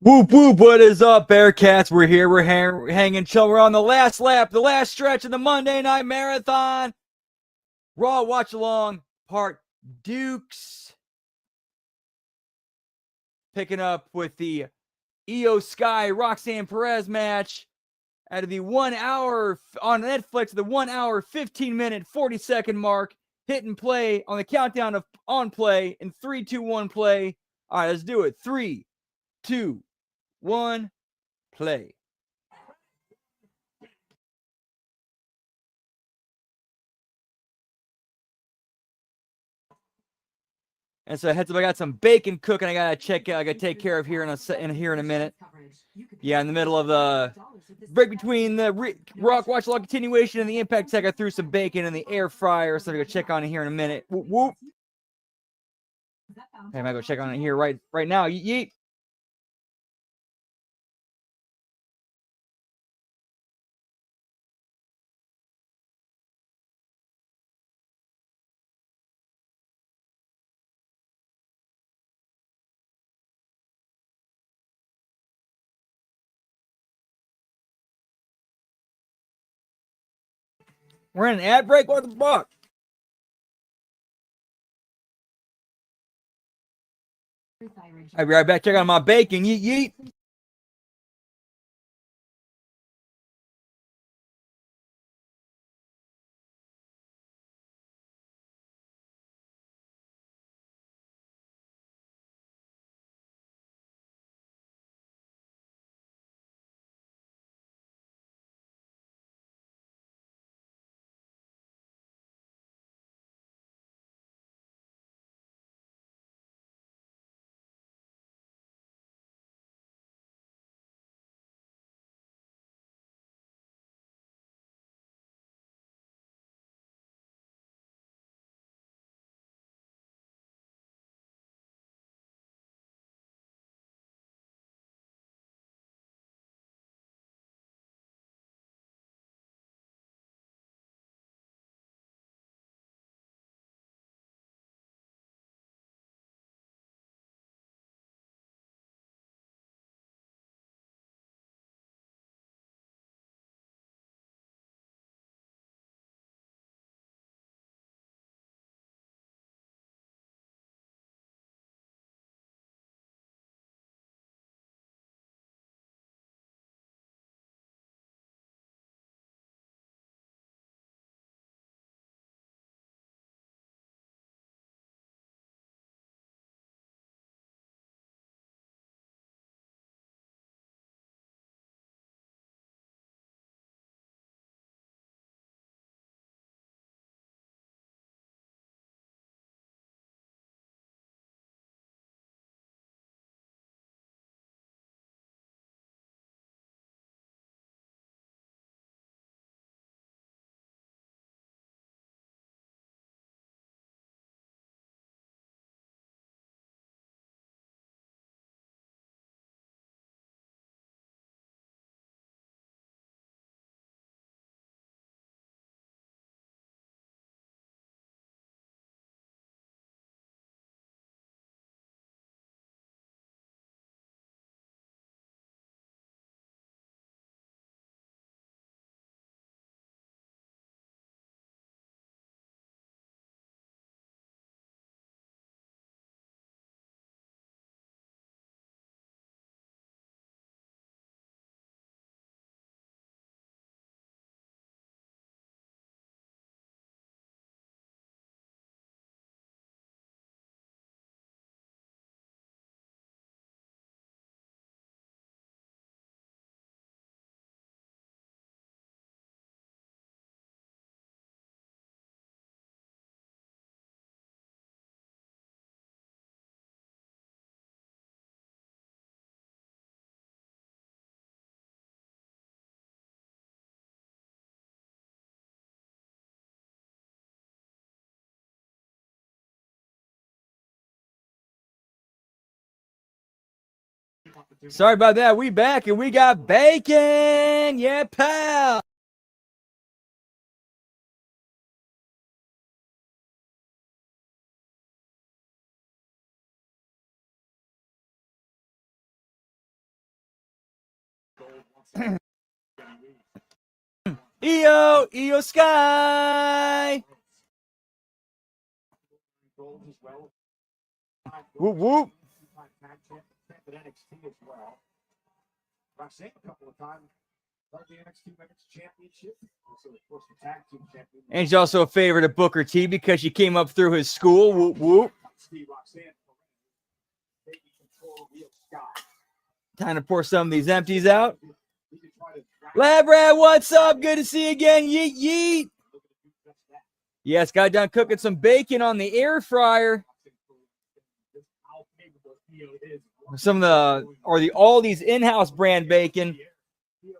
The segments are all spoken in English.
Whoop whoop, what is up, Bearcats? We're here, we're hanging chill. We're on the last lap, the last stretch of the Monday Night Marathon. Raw Watch Along, part Dukes. Picking up with the Io Sky Roxanne Perez match out of the 1 hour on Netflix, the 1 hour, 15-minute, 40-second mark. Hit and play on the countdown of on play in 3, 2, 1, play. All right, let's do it. 3, 2, 1, play. And so heads up, I got some bacon cooking. I gotta take care of here in a minute. Yeah, in the middle of the break between the Rock Watch-Along Continuation and the Impact Tech, I threw some bacon in the air fryer, so I'm gonna check on it here in a minute. Whoop whoop. Okay, I'm gonna go check on it here right now. Yeet. We're in an ad break. What the fuck? I'll be right back. Check on my bacon. Yeet yeet. Sorry about that. We back and we got bacon. Yeah, pal. Io Sky. Whoop whoop. And she's also a favorite of Booker T because she came up through his school. Whoop whoop. Time to pour some of these empties out. Lab Rat, what's up? Good to see you again. Yeet yeet. Yes, got done cooking some bacon on the air fryer. Some of the Aldi's in-house brand bacon,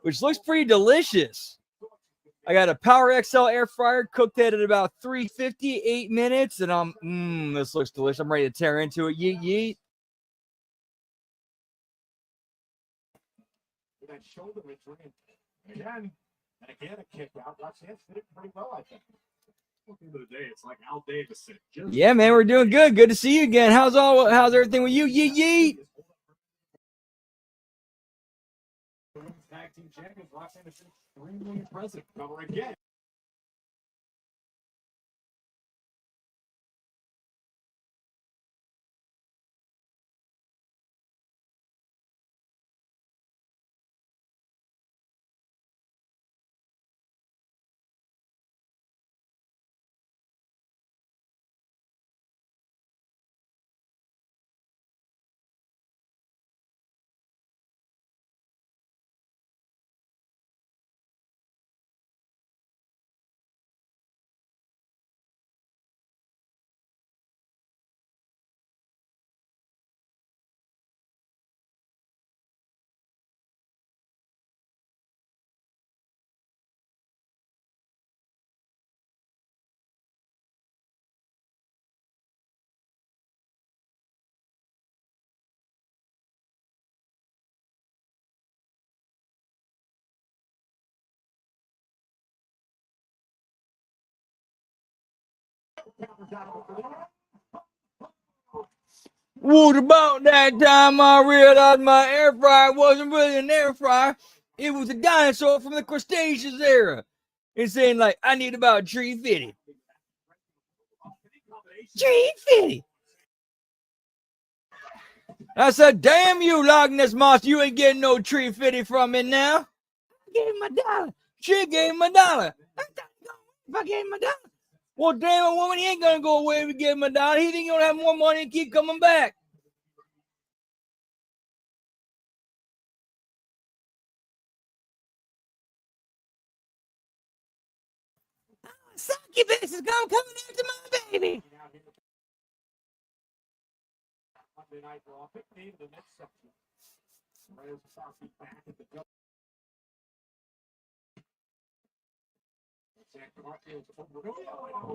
which looks pretty delicious. I got a Power XL air fryer, cooked it at about 350, 8 minutes, and this looks delicious. I'm ready to tear into it. Yeet yeet. Again, a kick out. Roxanne's did it pretty well, I think. At the end of the day, it's like Al Davis said. Yeah, man, we're doing good. Good to see you again. How's everything with you? Yeet yeet. Tag team champions, Roxanne is extremely impressive. Cover again. What about that time I realized my air fryer wasn't really an air fryer? It was a dinosaur from the Cretaceous era. It's saying like, I need about 350. 350. I said, damn you, Loch Ness Monster, you ain't getting no 350 from me now. I gave him $1. She gave him $1. If I gave him $1. Well, damn it, woman, he ain't gonna go away if we give him $1. He think he's gonna have more money and keep coming back. Succubus is coming after my baby.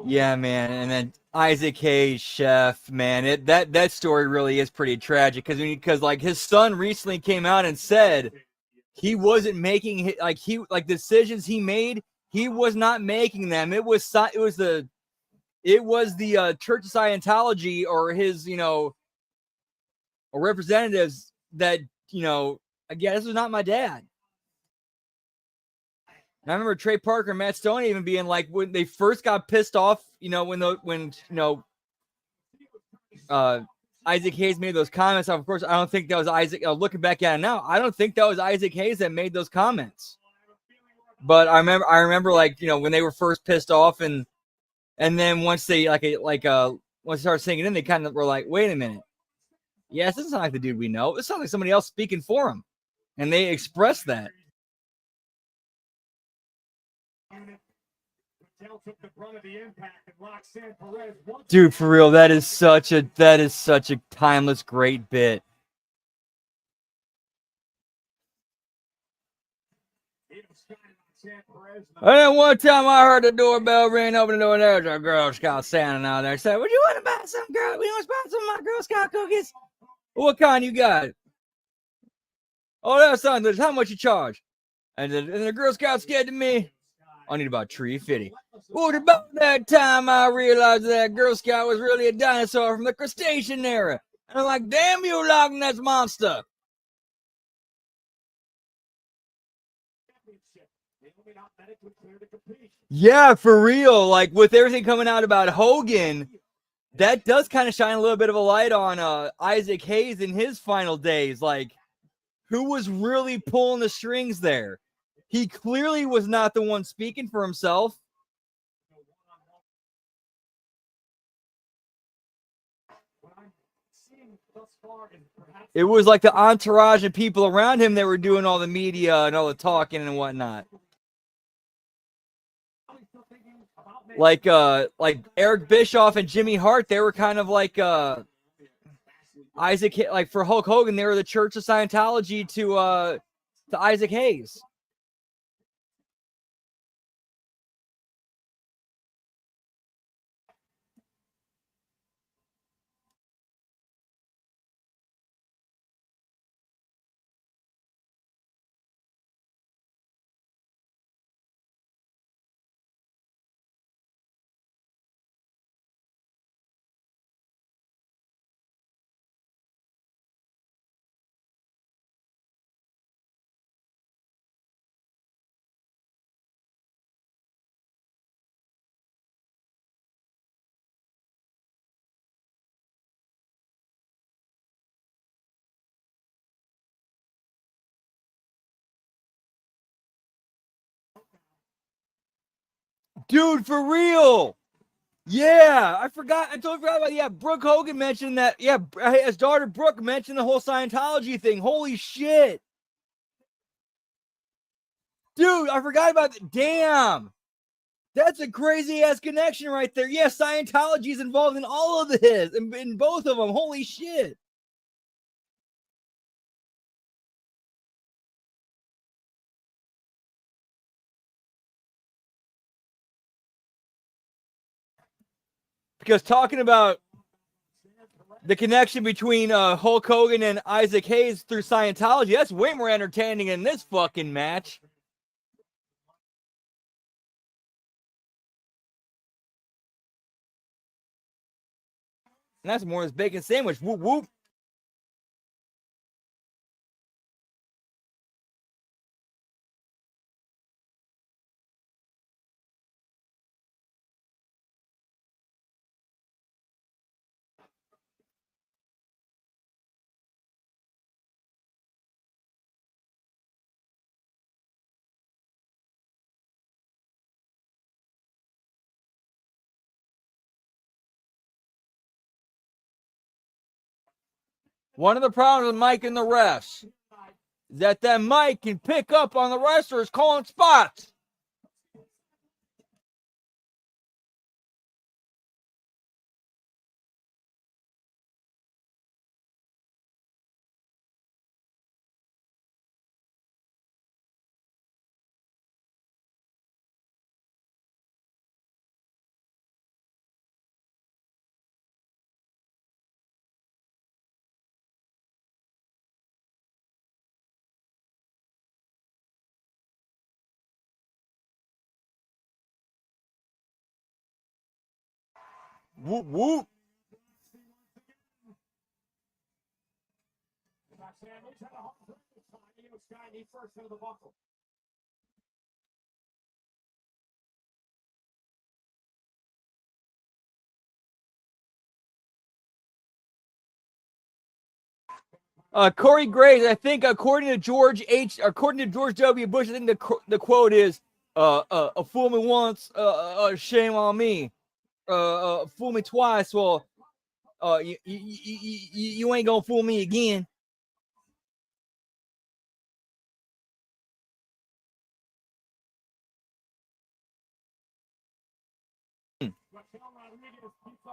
Yeah, man, and then Isaac Hayes, chef, man, that story really is pretty tragic because like his son recently came out and said he wasn't making the decisions he made, he was not making them. It was the Church of Scientology or his or representatives that again, this was not my dad. And I remember Trey Parker and Matt Stone even being like, when they first got pissed off, when Isaac Hayes made those comments. Of course, I don't think that was Isaac. Looking back at it now, I don't think that was Isaac Hayes that made those comments. But I remember like when they were first pissed off, and then once they once they started singing in, they kind of were like, wait a minute, yes, this is not like the dude we know. This sounds like somebody else speaking for him, and they expressed that. Dude, for real, that is such a timeless, great bit. And then one time I heard the doorbell ring, open the door, and there's a Girl Scout standing out there. I said, would you want to buy some girl? We want to buy some of my Girl Scout cookies? What kind you got? Oh, that's something. How much you charge? And the Girl Scout scared to me. I need about $3.50. What about that time I realized that Girl Scout was really a dinosaur from the Cretaceous era? And I'm like, damn you, Loch Ness Monster. Yeah, for real. Like with everything coming out about Hogan, that does kind of shine a little bit of a light on Isaac Hayes in his final days. Like, who was really pulling the strings there? He clearly was not the one speaking for himself. It was like the entourage and people around him that were doing all the media and all the talking and whatnot. Like Eric Bischoff and Jimmy Hart, they were kind of like Isaac, like for Hulk Hogan, they were the Church of Scientology to Isaac Hayes. Dude, for real. Yeah, I totally forgot about. Yeah, Brooke Hogan mentioned that. Yeah, his daughter Brooke mentioned the whole Scientology thing. Holy shit, dude! I forgot about that. Damn, that's a crazy ass connection right there. Yeah, Scientology is involved in all of this, in both of them. Holy shit. Because talking about the connection between Hulk Hogan and Isaac Hayes through Scientology, that's way more entertaining than this fucking match. And that's more than his bacon sandwich. Whoop whoop. One of the problems with Mike and the refs is that Mike can pick up on the wrestlers calling spots. Whoop whoop. Corey Graves, I think according to George W. Bush, I think the quote is, "A fool me once, shame on me. Fool me twice, well, you ain't gonna fool me again."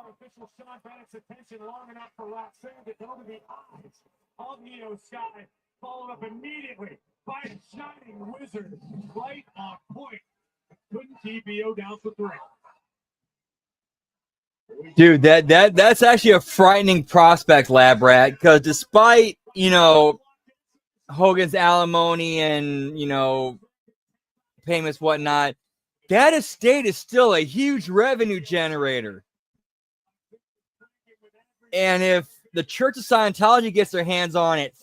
Official Sean Bennett's attention long enough for Roxanne to go to the eyes of Io Sky, followed up immediately by a shining wizard right on point. Couldn't keep Io down for three. Dude, that's actually a frightening prospect, Lab Rat, because despite, Hogan's alimony and, payments, whatnot, that estate is still a huge revenue generator. And if the Church of Scientology gets their hands on it,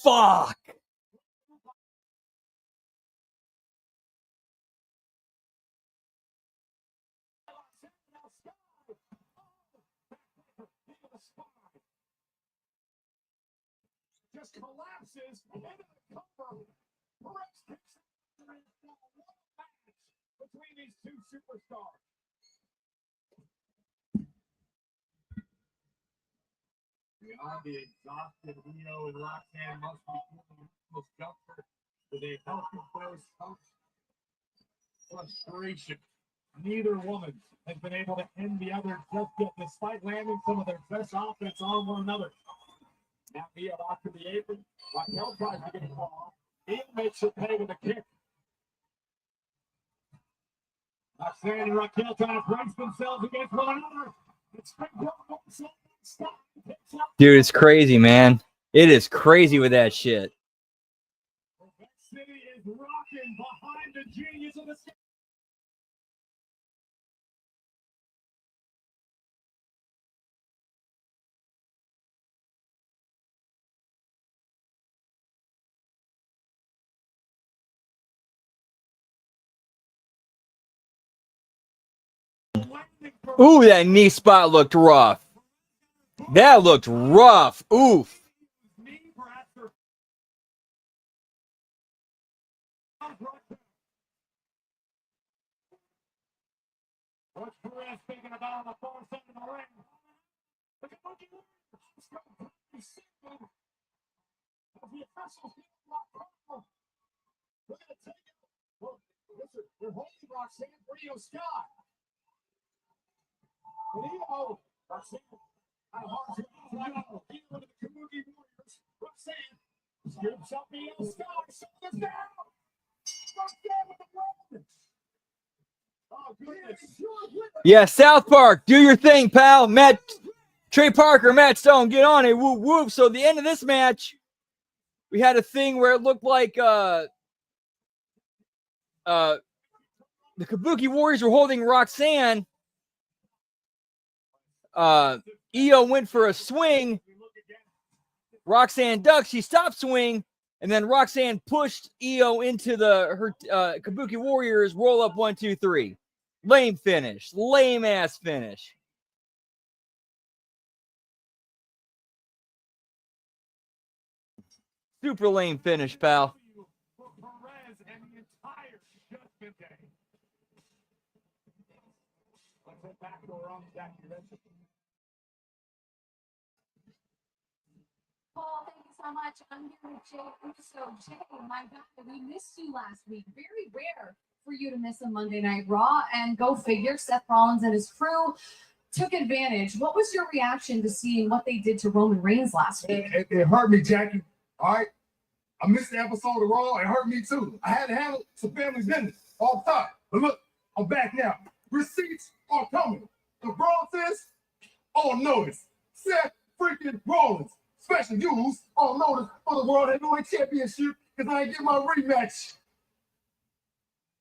fuck. Beyond the exhausted Rio and Roxanne must be feeling almost jumped with a healthy dose of frustration. Neither woman has been able to end the other just yet, despite landing some of their best offense on one another. Now Mia off to the apron. Raquel tries to get it off. Mia makes it pay with a kick. Roxanne and Raquel trying to brace themselves against one another. Dude, it's crazy, man. It is crazy with that shit. City is rocking behind the genius of the Ooh, that knee spot looked rough. That looked rough. Oof. What's Perez thinking about on the far side of the ring? Look at what you want. Look at the take. Well, listen, they're holding Roxanne Rio Scott. And Io, Roxanne, out of hard to right on. Io with the Kabuki Warriors. Roxanne scoops up Io Scott. Shoulders down. Roxanne with the weapon. Oh, goodness. Yeah, South Park, do your thing, pal. Trey Parker, Matt Stone, get on it. Whoop, whoop. So at the end of this match, we had a thing where it looked like the Kabuki Warriors were holding Roxanne. Io went for a swing. Roxanne ducked. She stopped swing. And then Roxanne pushed Io into her Kabuki Warriors roll up 1, 2, 3. Lame finish. Lame ass finish. Super lame finish, pal. Paul, thank you so much. I'm here with Jay Uso. Jay, my God, we missed you last week. Very rare for you to miss a Monday Night Raw. And go figure, Seth Rollins and his crew took advantage. What was your reaction to seeing what they did to Roman Reigns last week? It hurt me, Jackie. All right. I missed the episode of Raw. It hurt me too. I had to handle some family business all the time. But look, I'm back now. Receipts are coming. The Brawl says on notice. Seth freaking Rollins. Special use on notice for the World Heavyweight Championship because I ain't get my rematch.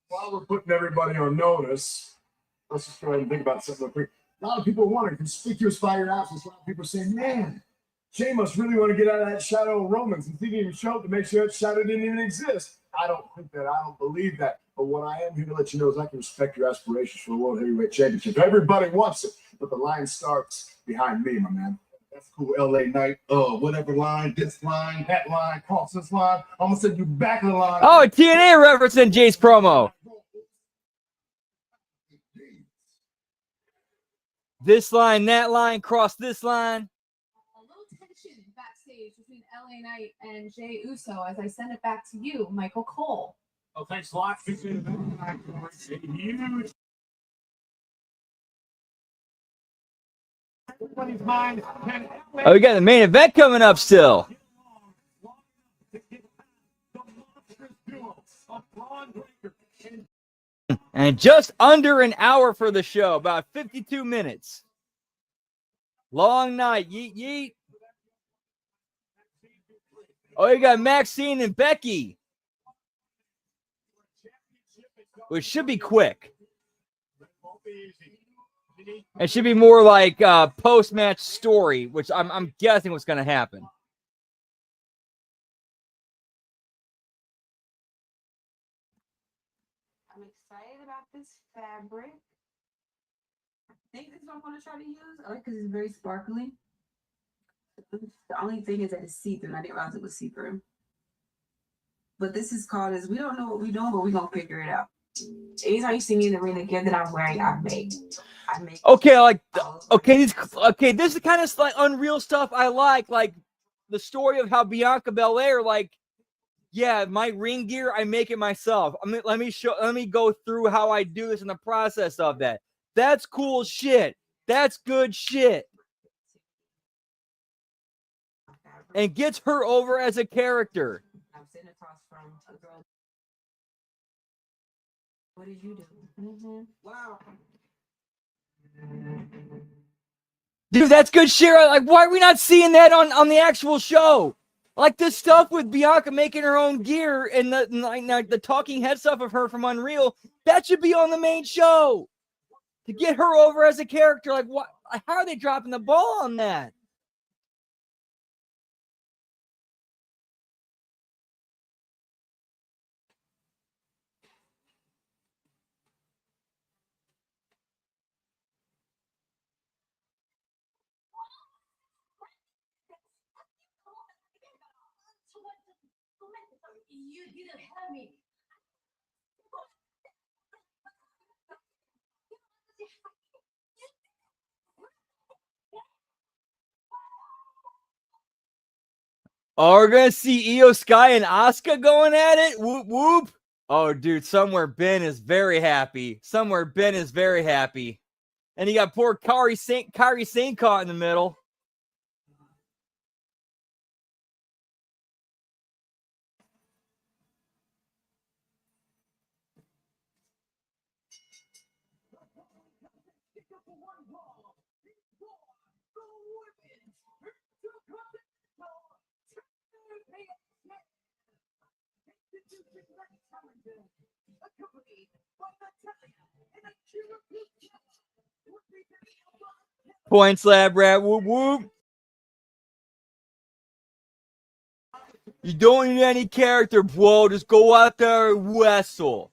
While we're putting everybody on notice, let's just go ahead and think about something real quick. A lot of people are wondering, conspicuous fire absence. A lot of people are saying, man, Jay must really want to get out of that shadow of Romans. And he didn't even show up to make sure that shadow didn't even exist. I don't think that. I don't believe that. But what I am here to let you know is I can respect your aspirations for the World Heavyweight Championship. Everybody wants it, but the line starts behind me, my man. That's cool. LA Knight, whatever line, this line, that line, cross this line. I'm gonna send you back of the line. Oh, TNA reference in Jay's promo. This line, that line, cross this line. A little tension backstage between LA Knight and Jay Uso as I send it back to you, Michael Cole. Oh, thanks a lot. Huge. Everybody's mind. Oh, we got the main event coming up still. And just under an hour for the show, about 52 minutes. Long night, yeet, yeet. Oh, you got Maxine and Becky, which should be quick. It should be more like post-match story, which I'm guessing what's going to happen. I'm excited about this fabric. I think this is what I'm going to try to use. I like because it's very sparkly. The only thing is that it's see-through. I didn't realize it was see-through. But this is called as we don't know what we're doing, but we're gonna figure it out. Anytime you see me in the arena, gear that I'm wearing, I make. Okay, like okay, this is kind of like unreal stuff I like the story of how Bianca Belair, like, yeah, my ring gear, I make it myself. I mean, let me go through how I do this in the process of that. That's cool shit. That's good shit. And gets her over as a character. I'm sitting across from a girl. What did you do? Wow. Dude, that's good shit. Like, why are we not seeing that on the actual show? Like this stuff with Bianca making her own gear and the talking head stuff of her from Unreal, that should be on the main show to get her over as a character. Like, what? How are they dropping the ball on that? You didn't have me. Oh, we're gonna see Io Sky and Asuka going at it. Whoop whoop. Oh, dude, somewhere Ben is very happy. Somewhere Ben is very happy. And you got poor Kairi Sane caught in the middle. Point slap rat, whoop whoop. You don't need any character, bro. Just go out there and wrestle.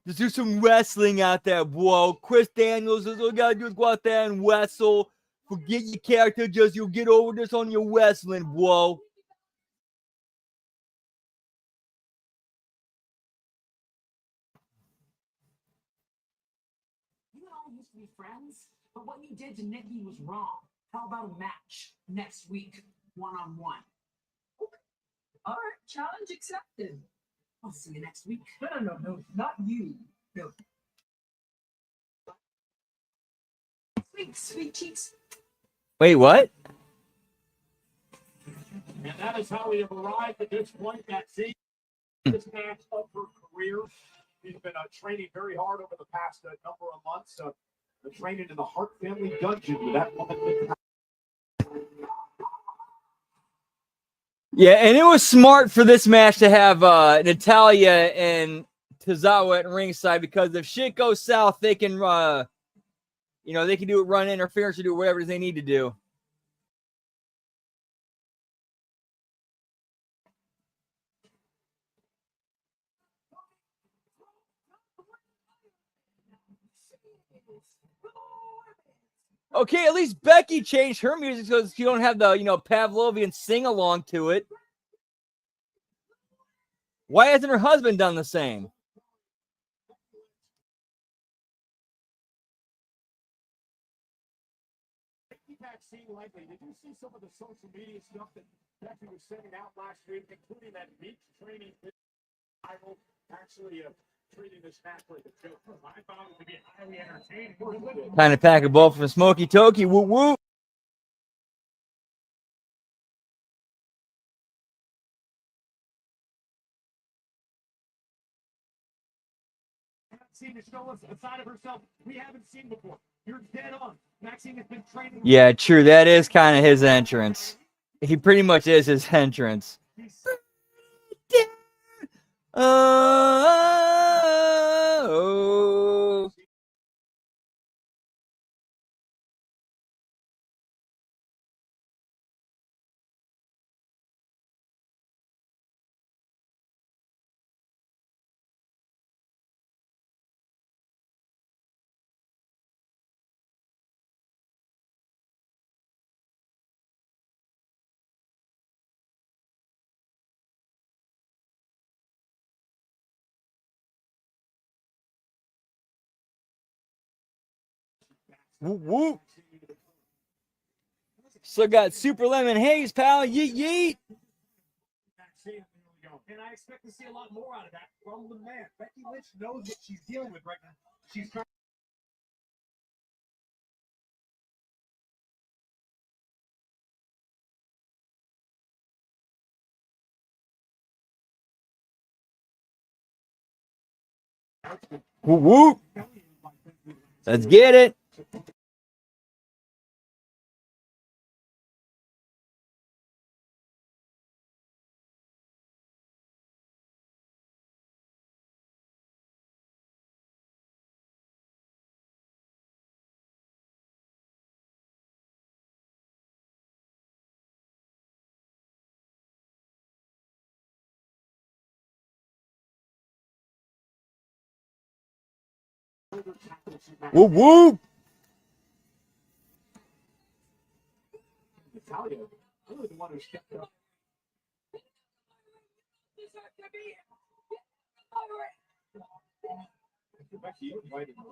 Just do some wrestling out there, bro. Chris Daniels, all you gotta do is go out there and wrestle. Forget your character, just you get over this on your wrestling, bro. You and I used to be friends, but what you did to Nikki was wrong. How about a match next week, one-on-one? Okay. All right, challenge accepted. I'll see you next week. No, not you. No. Sweet cheeks. Wait, what? And that is how we have arrived at this point. That this match of her career. She's been training very hard over the past number of months. Training in the Hart family dungeon with that woman. Yeah, and it was smart for this match to have Natalya and Tozawa at ringside, because if shit goes south, they can, they can do it, run interference, or do whatever they need to do. Okay, at least Becky changed her music so you don't have the, Pavlovian sing-along to it. Why hasn't her husband done the same? Did you see some of the social media stuff that Becky was sending out last week, including that beach training Bible actually treating this match like a joke? I found it to be highly entertaining. Kind of pack a ball from Smokey Toki. Woo woo. Seen to show us a side of herself we haven't seen before. You're dead on. Maxine has been training. Yeah, true. That is kind of his entrance. He pretty much is his entrance. Oh. Whoop, whoop. Still got Super Lemon Haze, pal. Yeet, yeet. And I expect to see a lot more out of that from the man. Becky Lynch knows what she's dealing with right now. She's trying. Whoop, whoop. Let's get it. Whoop, whoop. Natalia, really the one who stepped up. Becky, you invited her.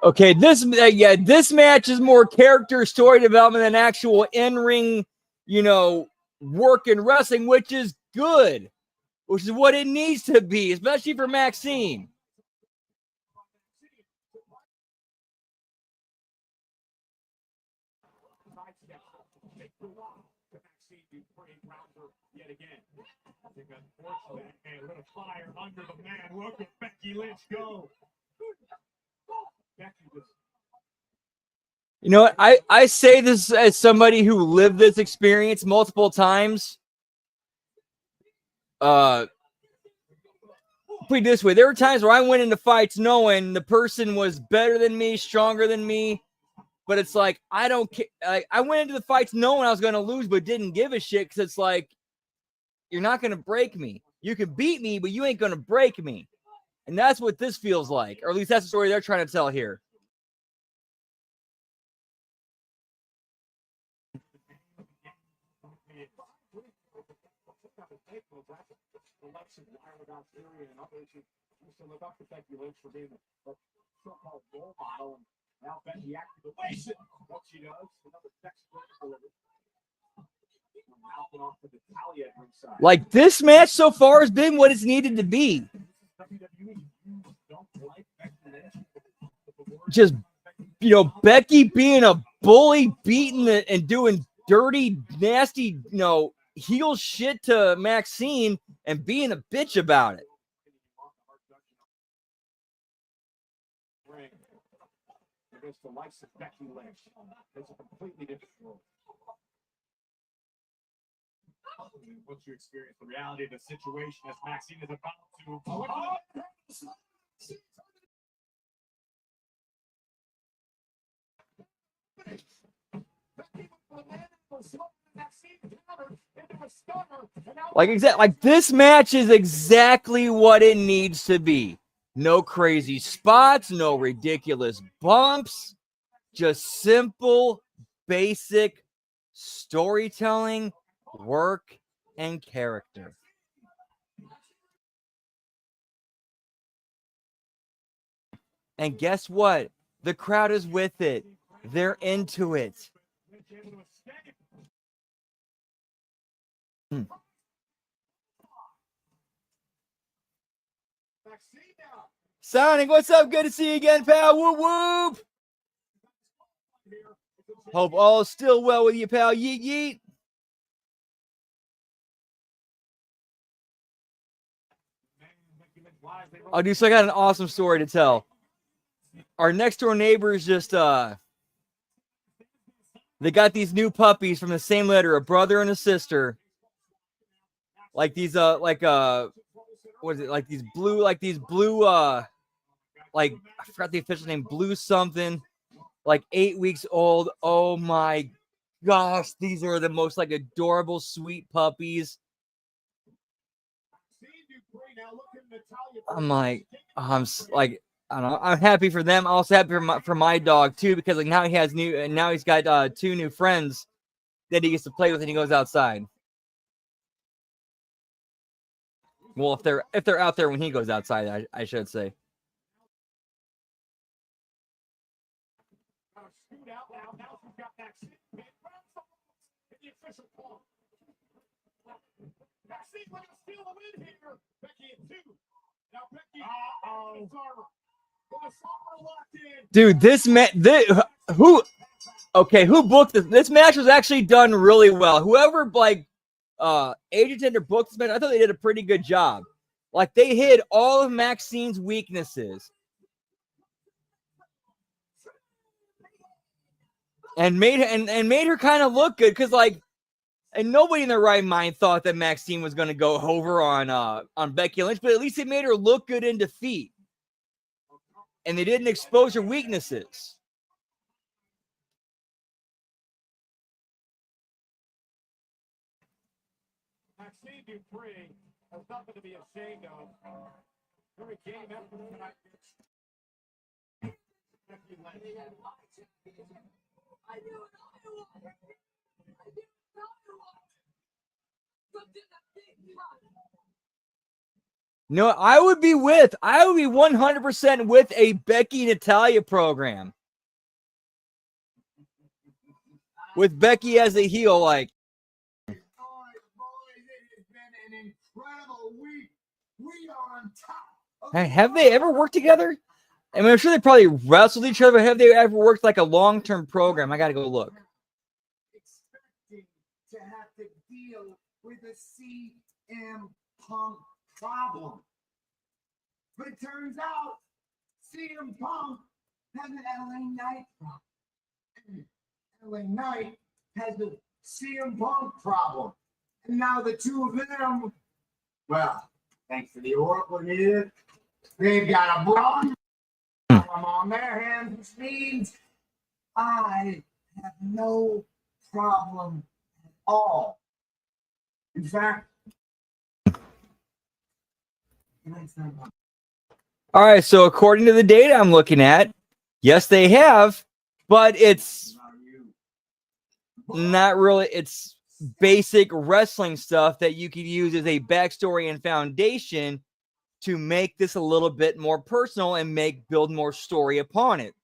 Okay, this match is more character story development than actual in-ring, work and wrestling, which is good, which is what it needs to be, especially for Maxine. Yet again. I think unfortunately, a little fire under the man. Look at Becky Lynch go. Becky just. You know what? I say this as somebody who lived this experience multiple times. Put it this way, there were times where I went into fights knowing the person was better than me, stronger than me, but it's like, I don't care. I went into the fights knowing I was going to lose, but didn't give a shit because it's like, you're not going to break me. You can beat me, but you ain't going to break me. And that's what this feels like, or at least that's the story they're trying to tell here. Like, this match so far has been what it's needed to be. Just, Becky being a bully, beating and doing dirty, nasty, heel shit to Maxine and being a bitch about it. Against the likes of Becky Lynch. It's a completely different world. Once you experience the reality of the situation as Maxine is about to. Like this match is exactly what it needs to be. No crazy spots, no ridiculous bumps, just simple, basic storytelling, work, and character. And guess what? The crowd is with it. They're into it. Sonic, what's up? Good to see you again, pal. Whoop, whoop. Hope all is still well with you, pal. Yeet, yeet. Oh, dude, so I got an awesome story to tell. Our next door neighbors just, they got these new puppies from the same litter, a brother and a sister. Like these, what is it? Like these blue, I forgot the official name, blue something, like 8 weeks old. Oh my gosh, these are the most like adorable, sweet puppies. I'm like, I don't know. I'm happy for them. Also happy for my dog too, because like now he's got 2 new friends that he gets to play with when he goes outside. Well, if they're out there when he goes outside, I should say. Scoot out now. Now she's got Maxine. The official call. Maxine with a steal of win here. Becky in 2. Now Becky. Dude, who booked this? This match was actually done really well. Whoever agent tender booked this match, I thought they did a pretty good job. Like they hid all of Maxine's weaknesses and made her kind of look good because and nobody in their right mind thought that Maxine was going to go over on Becky Lynch, but at least they made her look good in defeat. And they didn't expose her weaknesses. Maxine Dupree has nothing to be ashamed of. Very game after tonight. No, I would be 100% with a Becky Natalia program. With Becky as a heel, like. Boys, it has been an incredible week. We are on top. Hey, have they ever worked together? I mean, I'm sure they probably wrestled each other, but have they ever worked like a long-term program? I got to go look. Expecting to have to deal with a CM Punk problem. But it turns out CM Punk has an LA Knight problem. LA Knight has a CM Punk problem. And now the two of them, well, thanks to the Oracle here, they've got a bronze problem on their hands, which means I have no problem at all. In fact, All right, so according to the data I'm looking at, yes, they have, but it's not really. It's basic wrestling stuff that you could use as a backstory and foundation to make this a little bit more personal and build more story upon it.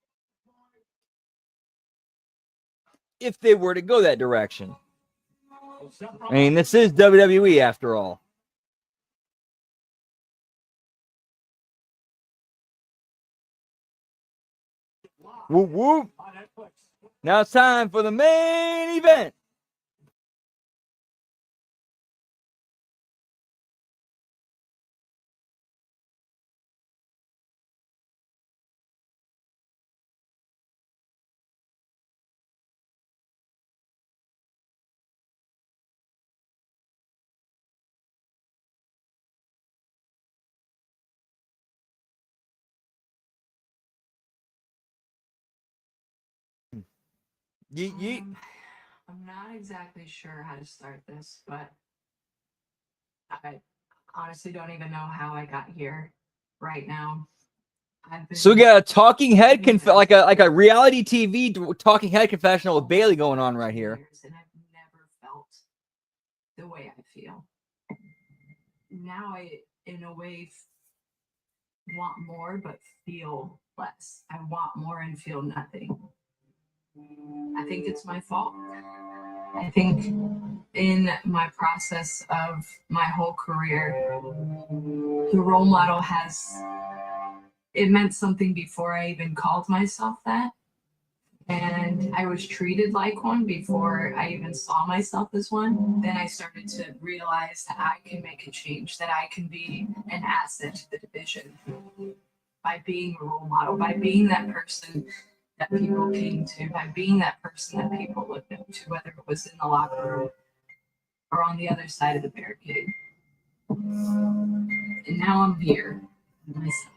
If they were to go that direction. I mean, this is WWE after all. Whoop, whoop. Now it's time for the main event. Yeet. I'm not exactly sure how to start this, but I honestly don't even know how I got here right now. So we got a talking head like a reality TV talking head confessional with Bailey going on right here. And I've never felt the way I feel. Now I, in a way, want more but feel less. I want more and feel nothing. I think it's my fault. I think in my process of my whole career, the role model it meant something before I even called myself that. And I was treated like one before I even saw myself as one. Then I started to realize that I can make a change, that I can be an asset to the division by being a role model, by being that person that people came to, by being that person that people looked up to, whether it was in the locker room or on the other side of the barricade. And now I'm here myself.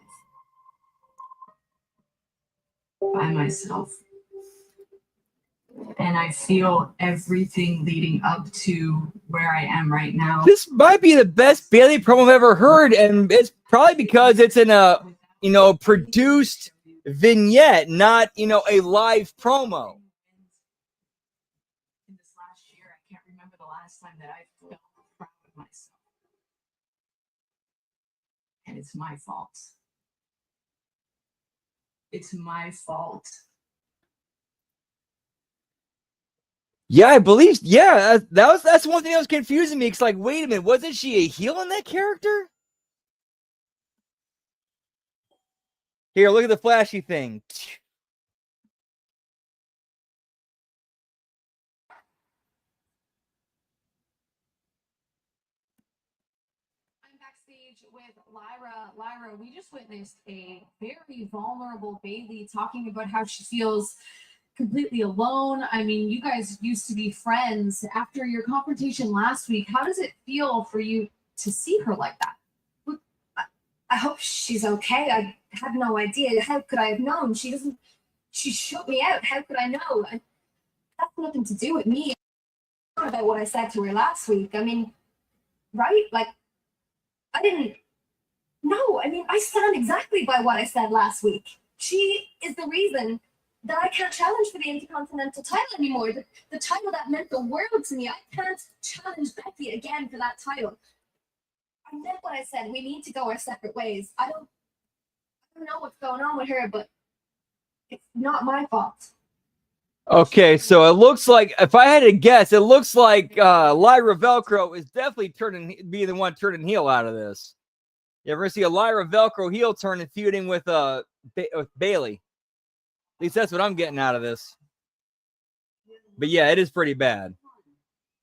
By myself. And I feel everything leading up to where I am right now. This might be the best Bailey promo I've ever heard, and it's probably because it's in a produced vignette, not a live promo. In this last year, I can't remember the last time that I felt proud of myself. and it's my fault. It's my fault. Yeah, I believe. Yeah, that's one thing that was confusing me. It's like, wait a minute, wasn't she a heel in that character? Here, look at the flashy thing. I'm backstage with Lyra. Lyra, we just witnessed a very vulnerable Bailey talking about how she feels completely alone. I mean, you guys used to be friends. After your confrontation last week, how does it feel for you to see her like that? I hope she's okay. I had no idea. How could I have known? She shut me out. How could I know? That's nothing to do with me. About what I said to her last week. I mean, right? Like, I didn't. No, I mean, I stand exactly by what I said last week. She is the reason that I can't challenge for the Intercontinental title anymore. The title that meant the world to me. I can't challenge Becky again for that title. I meant what I said. We need to go our separate ways. I don't know what's going on with her, but it's not my fault. Okay, so it looks like, if I had to guess, it looks like Lyra Velcro is definitely being the one turning heel out of this. You ever see a Lyra Velcro heel turn and feuding with Bailey? At least that's what I'm getting out of this. But yeah, it is pretty bad.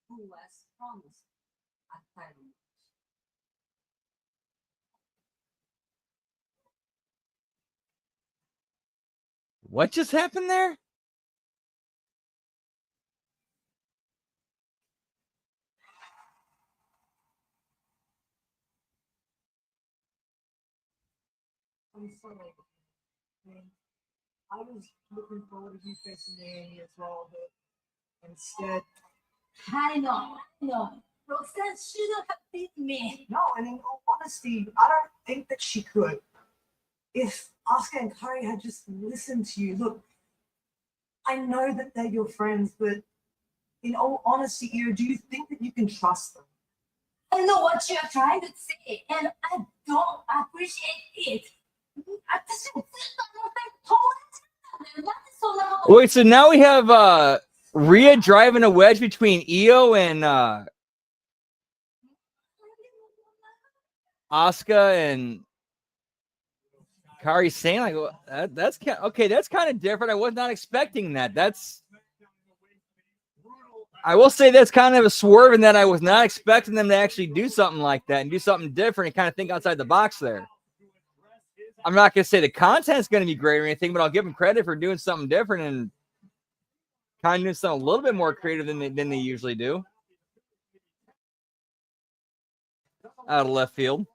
Who less promised a title match? What just happened there? I'm sorry. I mean, I was looking forward to you facing Naomi as well, but instead. I know. Roxanne shouldn't have beat me. No, and in all honesty, I don't think that she could. If Asuka and Kairi had just listened to you, look, I know that they're your friends, but in all honesty, Io, do you think that you can trust them? I know what you're trying to say, and I don't appreciate it. I just don't think Wait, so now we have Rhea driving a wedge between Io and Asuka and Kairi Sane. Like that's okay. That's kind of different. I was not expecting that. I will say that's kind of a swerve in that I was not expecting them to actually do something like that and do something different and kind of think outside the box there. I'm not going to say the content's going to be great or anything, but I'll give them credit for doing something different and kind of doing something a little bit more creative than they usually do. Out of left field.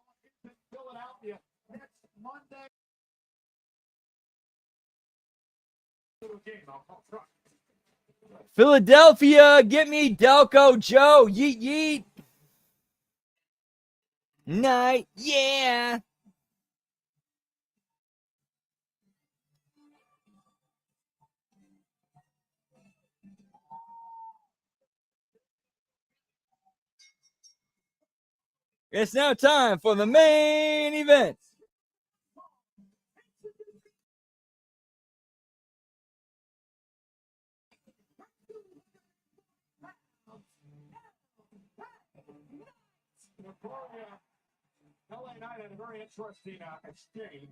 Philadelphia, get me Delco Joe. Yeet yeet. Night, yeah. It's now time for the main event. LA Knight had a very interesting exchange.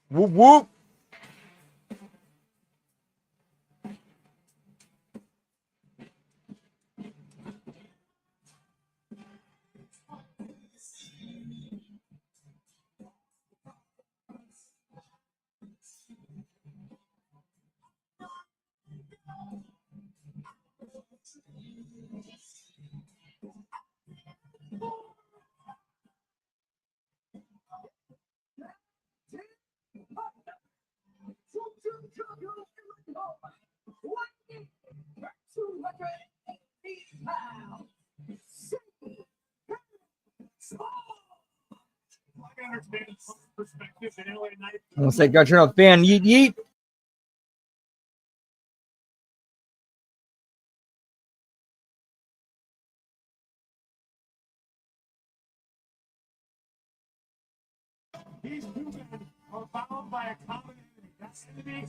Whoop whoop. I understand some perspective in LA Knight. Let's say, got turn up fan. Yeet, yeet. These two men are bound by a common enemy. That's enemy.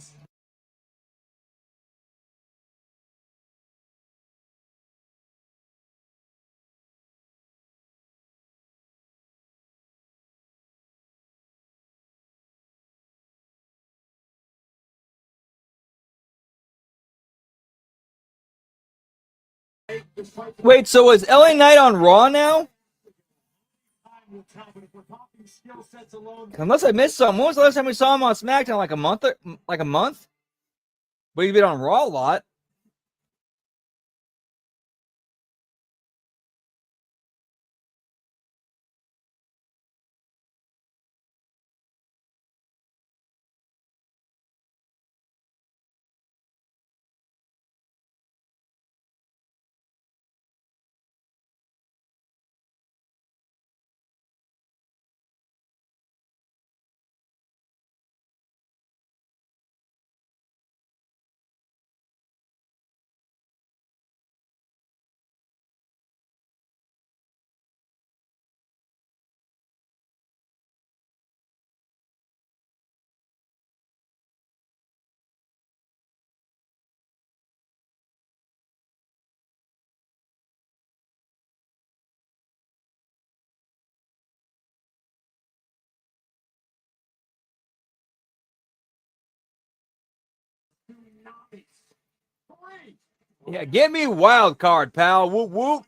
Wait, so is LA Knight on Raw now? Unless I missed something. When was the last time we saw him on SmackDown? Like a month? Like a month? But he's been on Raw a lot. Yeah, get me wild card, pal. Whoop whoop.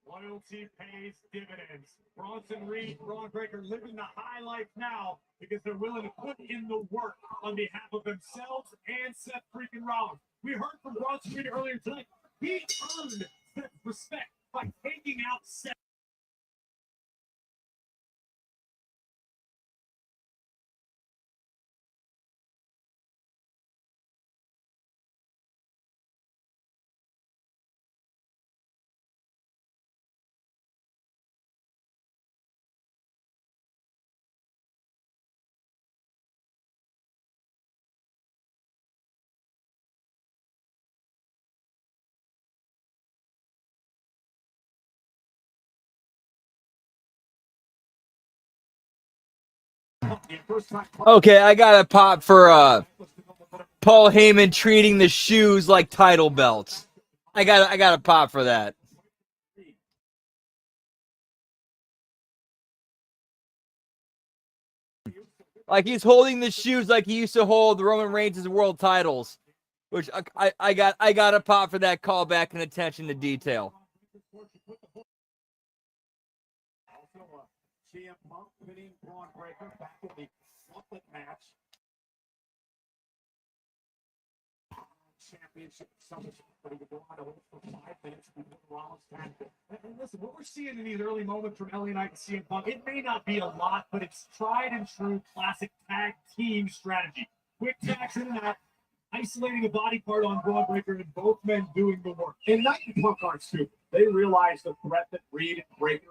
Loyalty pays dividends. Bronson Reed, Braun Breaker living the high life now because they're willing to put in the work on behalf of themselves and Seth freaking Rollins. We heard from Bronson Reed earlier tonight. He earned Seth's respect by taking out Seth. Okay, I got a pop for Paul Heyman treating the shoes like title belts. I got a pop for that. Like he's holding the shoes like he used to hold Roman Reigns' world titles, which I got a pop for that callback and attention to detail. CM Punk pinning Braun Breaker back in the gauntlet match. Championship summit, but he would go on to hold for 5 minutes before Rollins tagged him. And listen, what we're seeing in these early moments from LA Knight and CM Punk, it may not be a lot, but it's tried and true classic tag team strategy. Quick tags in and out, isolating a body part on Braun Breaker, and both men doing the work. And Knight and Punk aren't stupid. They realize the threat that Reed and Breaker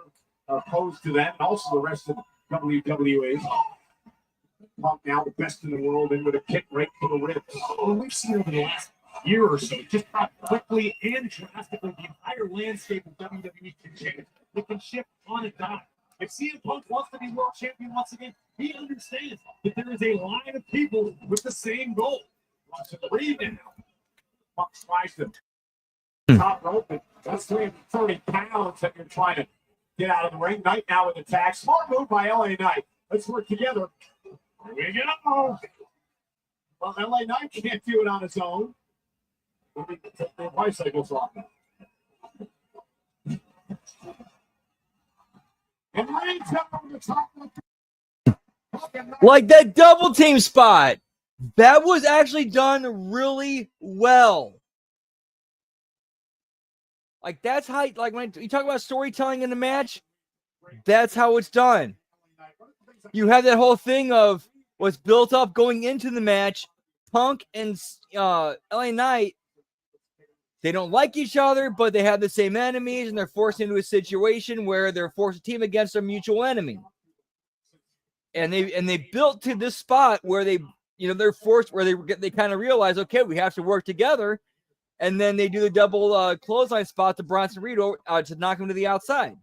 pose to them, and also the rest of WWE. Punk now the best in the world, and with a kick right to the ribs. Well, we've seen over the last year or so just how quickly and drastically the entire landscape of WWE can change. It can shift on a dime. If CM Punk wants to be world champion once again, he understands that there is a line of people with the same goal. Watch the Reed now. Punk tries to top rope, and that's 330 pounds that you're trying to get out of the ring. Knight now with attack. Smart move by LA Knight. Let's work together. Here we go. Well, LA Knight can't do it on his own. The bicycle's off. And Reigns up over the top. Like that double team spot. That was actually done really well. Like that's how, like when you talk about storytelling in the match, that's how it's done. You have that whole thing of what's built up going into the match. Punk and LA Knight, they don't like each other, but they have the same enemies, and they're forced into a situation where they're forced to team against their mutual enemy. And they built to this spot where they, they're forced, where they kind of realize, okay, we have to work together. And then they do the double clothesline spot to Bronson Reed to knock him to the outside.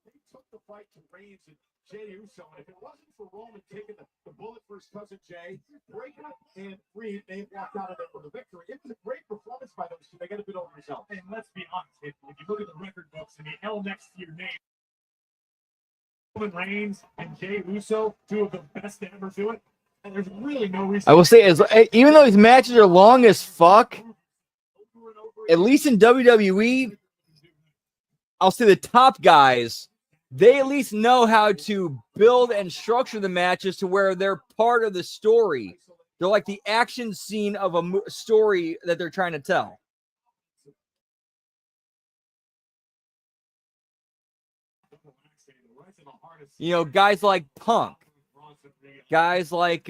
They took the fight to Reigns and Jey Uso, and if it wasn't for Roman taking the bullet for his cousin Jey, breaking up and Reed, they walked out of there with a victory. It was a great performance by those two. They got a bit over themselves. And let's be honest, if you look at the record books and the L next to your name, Roman Reigns and Jey Uso, two of the best to ever do it. And there's really no reason. I will say, even though these matches are long as fuck, at least in WWE, I'll say the top guys, they at least know how to build and structure the matches to where they're part of the story. They're like the action scene of a story that they're trying to tell. Guys like Punk, guys like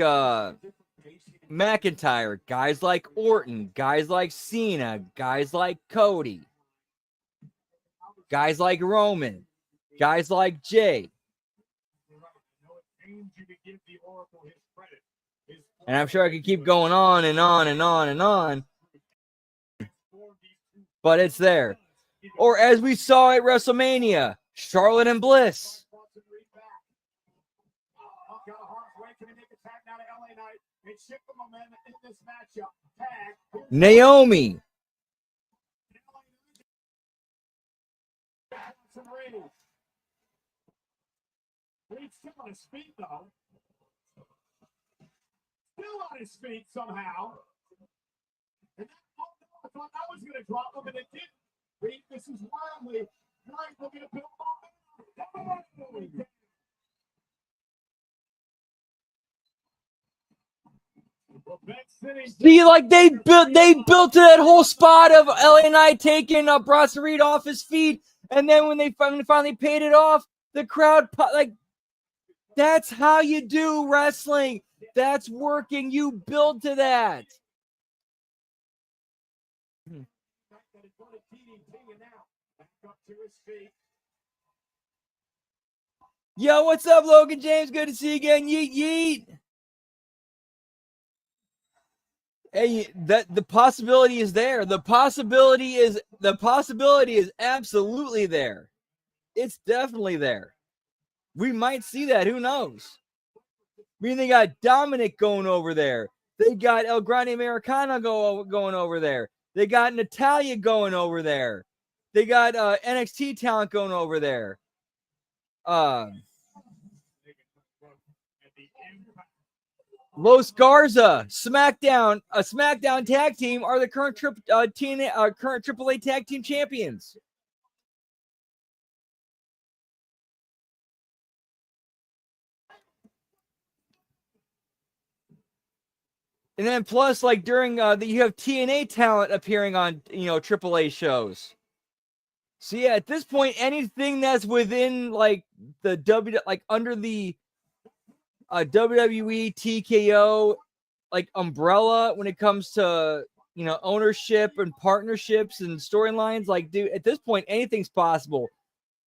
McIntyre, guys like Orton, guys like Cena, guys like Cody, guys like Roman, guys like Jey. And I'm sure I could keep going on and on and on and on. But it's there. Or as we saw at WrestleMania, Charlotte and Bliss. Naomi. Reed's still on his feet, though. Still on his feet somehow. And I thought that was going to drop him, and it didn't. Reed, this is wildly. Right, looking to build momentum. See, like they built to that whole spot of LA Knight taking Bronson Reed off his feet, and then when they finally paid it off, the crowd that's how you do wrestling. That's working. You build to that. Yo, what's up, Logan James? Good to see you again. Yeet yeet. Hey, the possibility is there. The possibility is absolutely there. It's definitely there. We might see that. Who knows? I mean, they got Dominic going over there. They got El Grande Americano going over there. They got Natalya going over there. They got NXT talent going over there. Los Garza, SmackDown, a SmackDown tag team are the current current AAA tag team champions. And then plus, like during you have TNA talent appearing on AAA shows. So yeah, at this point, anything that's within like the under the WWE TKO like umbrella when it comes to ownership and partnerships and storylines, like dude, at this point anything's possible.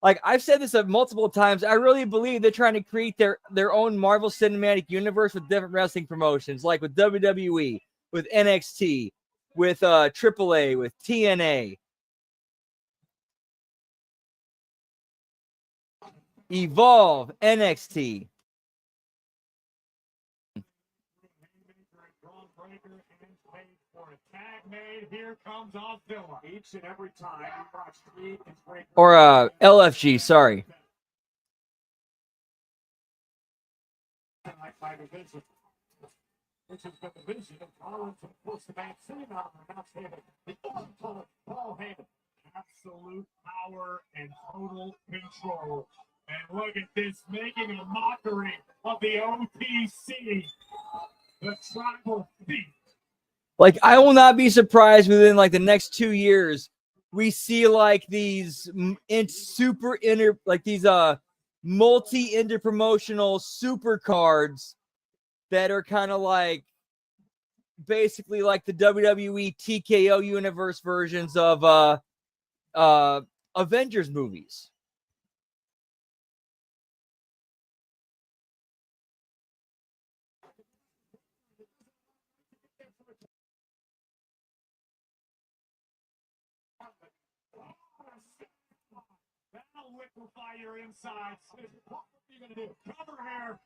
Like I've said this multiple times, I really believe they're trying to create their own Marvel Cinematic Universe with different wrestling promotions, like with WWE, with NXT, with AAA, with TNA. Evolve, NXT. made, here comes Villa. Each and every time you watch Creed and Breaker. Or LFG, sorry. By division. Which has been the vision of Collins and post-man sitting on the announce table. The Paul Heyman. Absolute power and total control. And look at this, making a mockery of the OPC. The tribal thief. Like, I will not be surprised within like the next 2 years we see like these multi interpromotional super cards that are kind of like basically like the WWE TKO universe versions of Avengers movies. That'll liquefy your insides. What are you going to do? Cover here.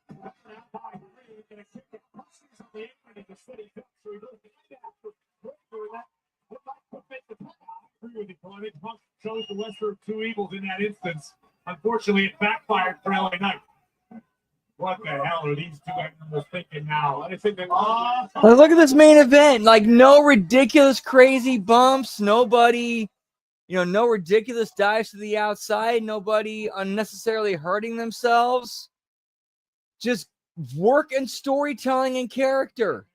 Going to kick the crushes of the air into the city. So he doesn't do that for that. It might make the top. I agree with you, Paul. I think Punk chose the lesser of two evils in that instance. Unfortunately, it backfired for LA Knight. What the hell are these two animals thinking now? I think that, Look at this main event. Like, no ridiculous, crazy bumps. Nobody, no ridiculous dives to the outside. Nobody unnecessarily hurting themselves. Just work and storytelling and character.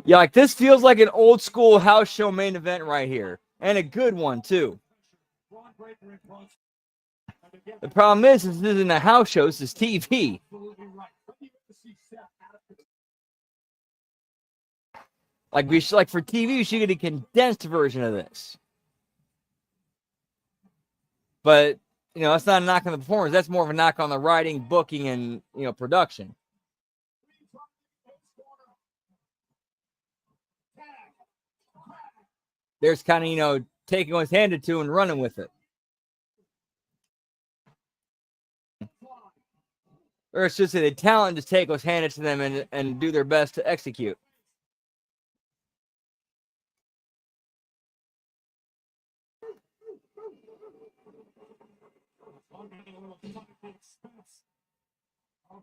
Yeah, like this feels like an old school house show main event right here. And a good one, too. The problem is this isn't a house show, this is TV. Like for TV, we should get a condensed version of this. But that's not a knock on the performance. That's more of a knock on the writing, booking, and production. There's kind of taking what's handed to and running with it. Or it's just that the talent just take what's handed to them and do their best to execute.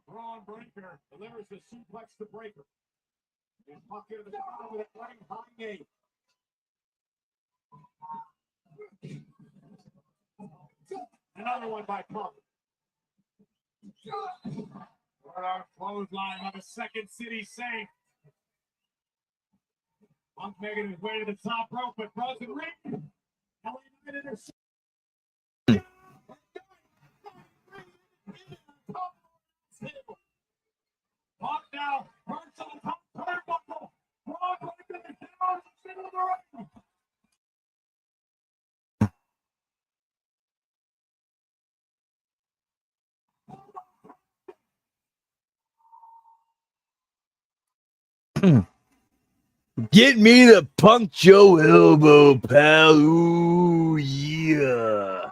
Braun Breaker delivers the suplex to Breaker. And Puck into the bottom with a running high knee. Another one by Puck. Right on clothesline on the Second City Saint. Punk making his way to the top rope, but Frozen Ring. Pop now, perch on top turnbuckle. Braun Breaker down the middle of the ring. Get me the Punk Joe elbow, pal. Ooh, yeah.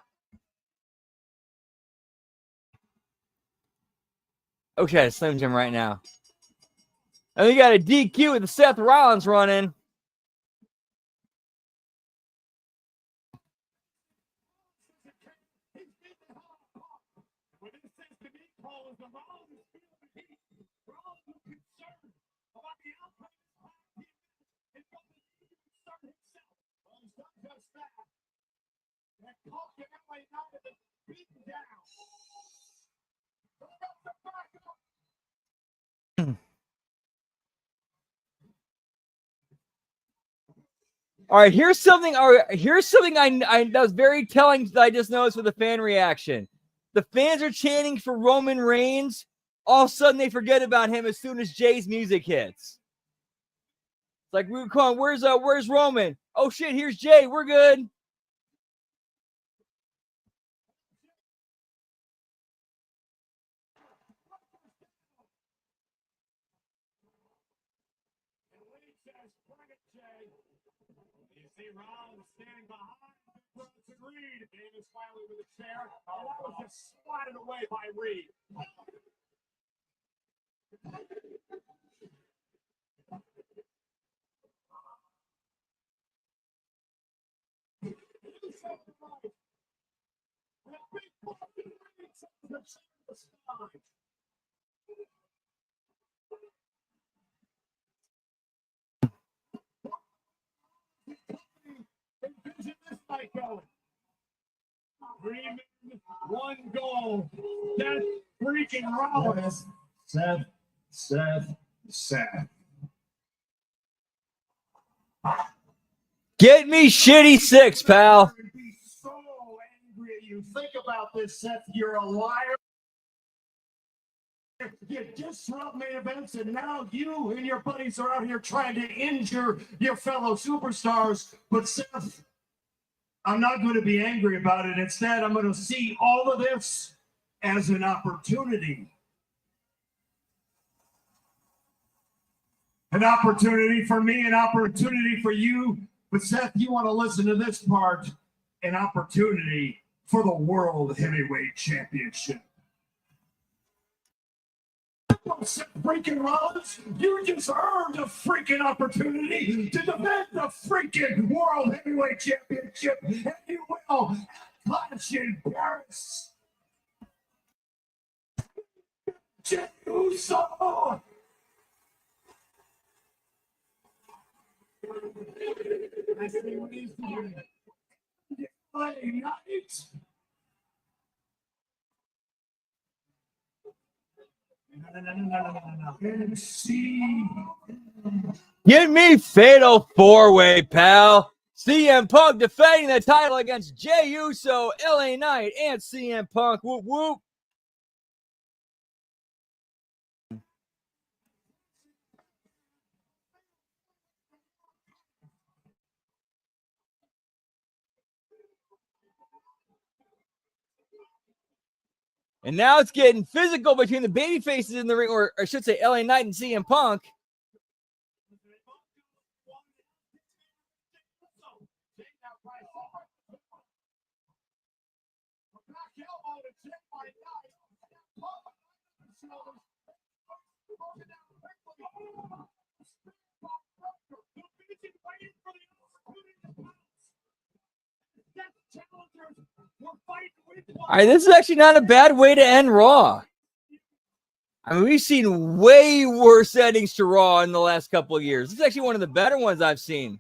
Okay, Slim Jim right now. And we got a DQ with the Seth Rollins running. All right, here's something I that was very telling that I just noticed with the fan reaction. The fans are chanting for Roman Reigns. All of a sudden, they forget about him as soon as Jay's music hits. It's like, come on, where's Roman? Oh shit, here's Jay. We're good. You see Rollins standing behind Bronson Reed. finally with a chair, and that was just swatted away by Reed. Envision this night going. 3 men, 1 goal. That's freaking Rollins. Seth. Get me shitty 6, pal. I'd be so angry at you. Think about this, Seth. You're a liar. You disrupt main events, and now you and your buddies are out here trying to injure your fellow superstars. But Seth, I'm not going to be angry about it. Instead, I'm going to see all of this as an opportunity. An opportunity for me, an opportunity for you. But Seth, you want to listen to this part. An opportunity for the World Heavyweight Championship. Seth freaking Rollins, you just earned a freaking opportunity to defend the freaking World Heavyweight Championship, and you will at Clash in Paris. Jey Uso. I see what he's doing. Friday night. Give me fatal 4-way, pal. CM Punk defending the title against Jey Uso, LA Knight, and CM Punk. Whoop, whoop. And now it's getting physical between the baby faces in the ring, or I should say LA Knight and CM Punk. All right, this is actually not a bad way to end Raw. I mean, we've seen way worse endings to Raw in the last couple of years. This is actually one of the better ones I've seen.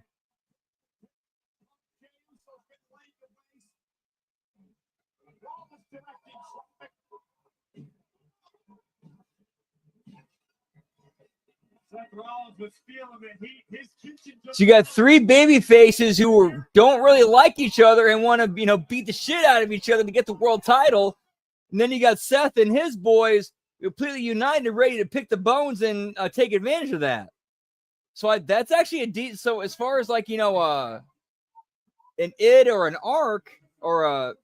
So you got 3 baby faces who don't really like each other and want to, beat the shit out of each other to get the world title. And then you got Seth and his boys completely united and ready to pick the bones and take advantage of that. So that's actually a decent. So as far as like, an id or an arc or a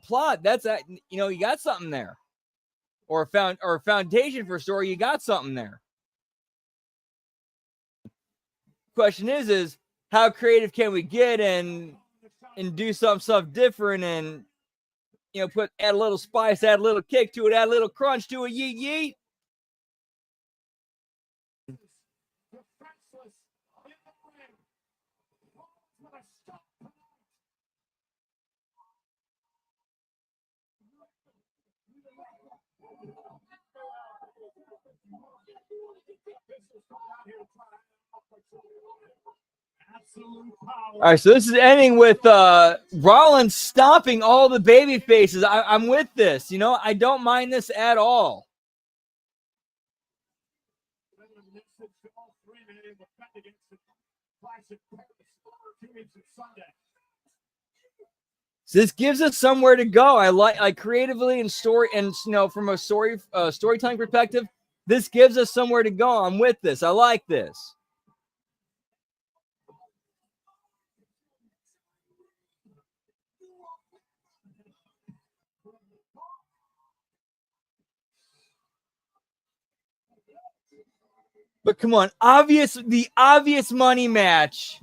plot, that's that, you got something there. Or a foundation for a story, you got something there. Question is how creative can we get and do some stuff different and add a little spice, add a little kick to it, add a little crunch to it, yeet yeet. All right, so this is ending with Rollins stomping all the baby faces. I'm with this. I don't mind this at all. So this gives us somewhere to go. I like creatively and story, and from a storytelling perspective, this gives us somewhere to go. I'm with this. I like this. But come on, the obvious money match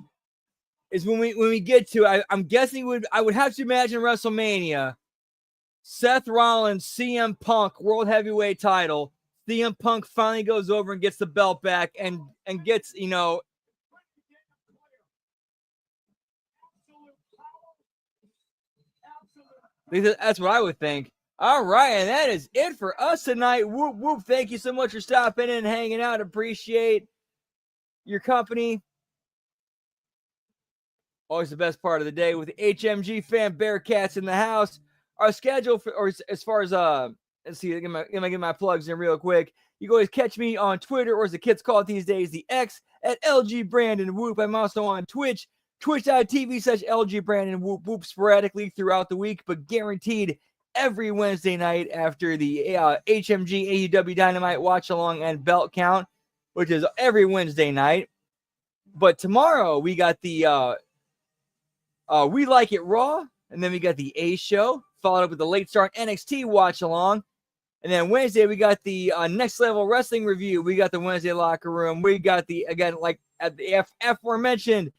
is when we get to. I'm guessing I would have to imagine WrestleMania. Seth Rollins, CM Punk, World Heavyweight title. CM Punk finally goes over and gets the belt back and gets, that's what I would think. All right, and that is it for us tonight. Whoop, whoop. Thank you so much for stopping in and hanging out. Appreciate your company. Always the best part of the day with the HMG fan Bearcats in the house. Our schedule or as far as let's see, get my plugs in real quick. You can always catch me on Twitter, or as the kids call it these days, the X at LG Brandon Whoop. I'm also on Twitch, twitch.tv/LG Brandon Whoop Whoop, sporadically throughout the week, but guaranteed every Wednesday night after the HMG AEW Dynamite Watch Along and Belt Count, which is every Wednesday night. But tomorrow we got the We Like It Raw, and then we got the A Show, followed up with the Late Start NXT Watch Along. And then Wednesday, we got the Next Level Wrestling Review. We got the Wednesday Locker Room. We got the, again, like at the aforementioned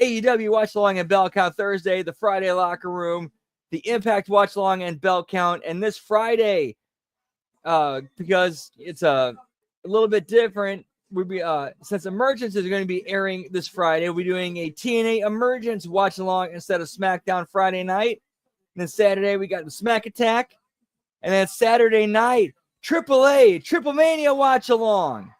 AEW Watch Along and Bell Count Thursday, the Friday Locker Room, the Impact Watch Along and Bell Count. And this Friday, because it's a little bit different, we'll be since Emergence is going to be airing this Friday, we'll be doing a TNA Emergence Watch Along instead of SmackDown Friday night. And then Saturday, we got the Smack Attack. And then Saturday night, AAA, Triple Mania Watch Along.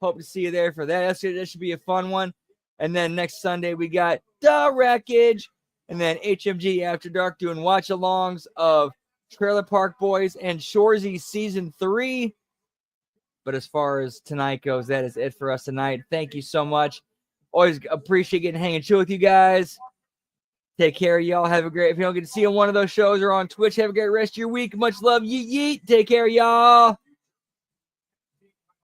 Hope to see you there for that. That should be a fun one. And then next Sunday, we got The Wreckage. And then HMG After Dark doing watch alongs of Trailer Park Boys and Shoresy Season 3. But as far as tonight goes, that is it for us tonight. Thank you so much. Always appreciate getting to hang and chill with you guys. Take care, y'all. Have a great, if you don't get to see on one of those shows or on Twitch, have a great rest of your week. Much love. Yeet, yeet. Take care, y'all.